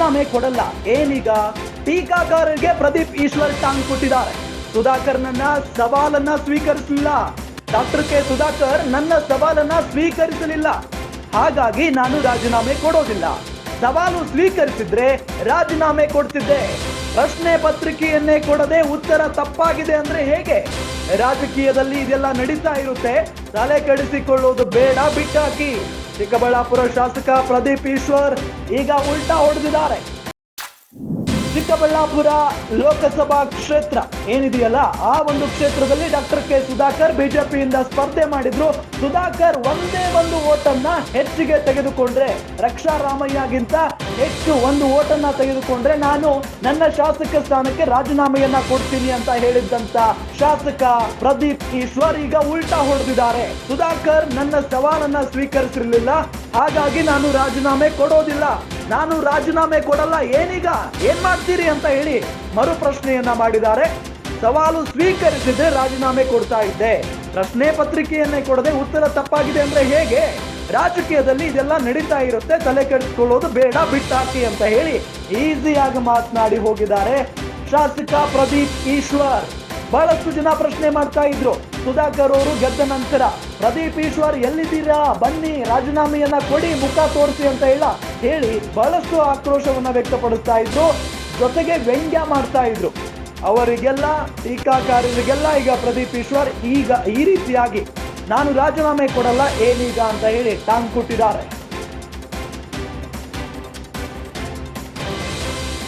ರಾಜೀನಾಮೆ ಕೊಡಲ್ಲ ಏನೀಗ? ಟೀಕಾಕಾರರಿಗೆ ಪ್ರದೀಪ್ ಈಶ್ವರ್ ಟಾಂಗ್ ಕೊಟ್ಟಿದ್ದಾರೆ. ಸುಧಾಕರ್ ನನ್ನ ಸವಾಲನ್ನ ಸ್ವೀಕರಿಸಲಿಲ್ಲ. ಡಾಕ್ಟರ್ ಕೆ ಸುಧಾಕರ್ ನನ್ನ ಸವಾಲನ್ನ ಸ್ವೀಕರಿಸಲಿಲ್ಲ, ಹಾಗಾಗಿ ನಾನು ರಾಜೀನಾಮೆ ಕೊಡೋದಿಲ್ಲ. ಸವಾಲು ಸ್ವೀಕರಿಸಿದ್ರೆ ರಾಜೀನಾಮೆ ಕೊಡ್ತಿದ್ದೆ. ಪ್ರಶ್ನೆ ಪತ್ರಿಕೆಯನ್ನೇ ಕೊಡದೆ ಉತ್ತರ ತಪ್ಪಾಗಿದೆ ಅಂದ್ರೆ ಹೇಗೆ? ರಾಜಕೀಯದಲ್ಲಿ ಇದೆಲ್ಲ ನಡೀತಾ ಇರುತ್ತೆ, ತಲೆ ಕೆಡಿಸಿಕೊಳ್ಳೋದು ಬೇಡ, ಬಿಟ್ಟಾಕಿ. ಚಿಕ್ಕಬಳ್ಳಾಪುರ ಶಾಸಕ ಪ್ರದೀಪ್ ಈಶ್ವರ್ ಈಗ ಉಲ್ಟಾ ಹೊಡೆದಿದ್ದಾರೆ. ಚಿಕ್ಕಬಳ್ಳಾಪುರ ಲೋಕಸಭಾ ಕ್ಷೇತ್ರ ಏನಿದೆಯಲ್ಲ, ಆ ಒಂದು ಕ್ಷೇತ್ರದಲ್ಲಿ ಡಾಕ್ಟರ್ ಕೆ ಸುಧಾಕರ್ ಬಿಜೆಪಿಯಿಂದ ಸ್ಪರ್ಧೆ ಮಾಡಿದ್ರು. ಸುಧಾಕರ್ ಒಂದೇ ಒಂದು ಓಟನ್ನ ಹೆಚ್ಚಿಗೆ ತೆಗೆದುಕೊಂಡ್ರೆ, ರಕ್ಷಾ ರಾಮಯ್ಯಗಿಂತ ಹೆಚ್ಚು ಒಂದು ಓಟನ್ನ ತೆಗೆದುಕೊಂಡ್ರೆ ನಾನು ನನ್ನ ಶಾಸಕ ಸ್ಥಾನಕ್ಕೆ ರಾಜೀನಾಮೆಯನ್ನ ಕೊಡ್ತೀನಿ ಅಂತ ಹೇಳಿದ್ದಂತ ಶಾಸಕ ಪ್ರದೀಪ್ ಈಶ್ವರ್ ಈಗ ಉಲ್ಟಾ ಹೊಡೆದಿದ್ದಾರೆ. ಸುಧಾಕರ್ ನನ್ನ ಸವಾಲನ್ನ ಸ್ವೀಕರಿಸಿರಲಿಲ್ಲ, ಹಾಗಾಗಿ ನಾನು ರಾಜೀನಾಮೆ ಕೊಡೋದಿಲ್ಲ, ನಾನು ರಾಜೀನಾಮೆ ಕೊಡಲ್ಲ, ಏನೀಗ ಏನ್ ಮಾಡ್ತೀರಿ ಅಂತ ಹೇಳಿ ಮರು ಪ್ರಶ್ನೆಯನ್ನ ಮಾಡಿದ್ದಾರೆ. ಸವಾಲು ಸ್ವೀಕರಿಸಿದ್ರೆ ರಾಜೀನಾಮೆ ಕೊಡ್ತಾ ಇದ್ದೆ, ಪ್ರಶ್ನೆ ಪತ್ರಿಕೆಯನ್ನೇ ಕೊಡದೆ ಉತ್ತರ ತಪ್ಪಾಗಿದೆ ಅಂದ್ರೆ ಹೇಗೆ? ರಾಜಕೀಯದಲ್ಲಿ ಇದೆಲ್ಲ ನಡೀತಾ ಇರುತ್ತೆ, ತಲೆ ಕೆಡಿಸಿಕೊಳ್ಳೋದು ಬೇಡ, ಬಿಟ್ಟಾಕಿ ಅಂತ ಹೇಳಿ ಈಸಿಯಾಗಿ ಮಾತನಾಡಿ ಹೋಗಿದ್ದಾರೆ ಶಾಸಕ ಪ್ರದೀಪ್ ಈಶ್ವರ್. ಬಹಳಷ್ಟು ಜನ ಪ್ರಶ್ನೆ ಮಾಡ್ತಾ ಇದ್ರು, ಸುಧಾಕರ್ ಅವರು ಗೆದ್ದ ನಂತರ ಪ್ರದೀಪ್ ಈಶ್ವರ್ ಎಲ್ಲಿದ್ದೀರಾ, ಬನ್ನಿ ರಾಜೀನಾಮೆಯನ್ನ ಕೊಡಿ, ಮುಖ ತೋರಿಸಿ ಅಂತ ಹೇಳಿ ಬಹಳಷ್ಟು ಆಕ್ರೋಶವನ್ನ ವ್ಯಕ್ತಪಡಿಸ್ತಾ ಇದ್ರು, ಜೊತೆಗೆ ವ್ಯಂಗ್ಯ ಮಾಡ್ತಾ ಇದ್ರು. ಅವರಿಗೆಲ್ಲ, ಟೀಕಾಕಾರರಿಗೆಲ್ಲ ಈಗ ಪ್ರದೀಪ್ ಈಶ್ವರ್ ಈಗ ಈ ರೀತಿಯಾಗಿ ನಾನು ರಾಜೀನಾಮೆ ಕೊಡಲ್ಲ ಏನೀಗ ಅಂತ ಹೇಳಿ ಟಾಂಗ್ ಕೊಟ್ಟಿದ್ದಾರೆ.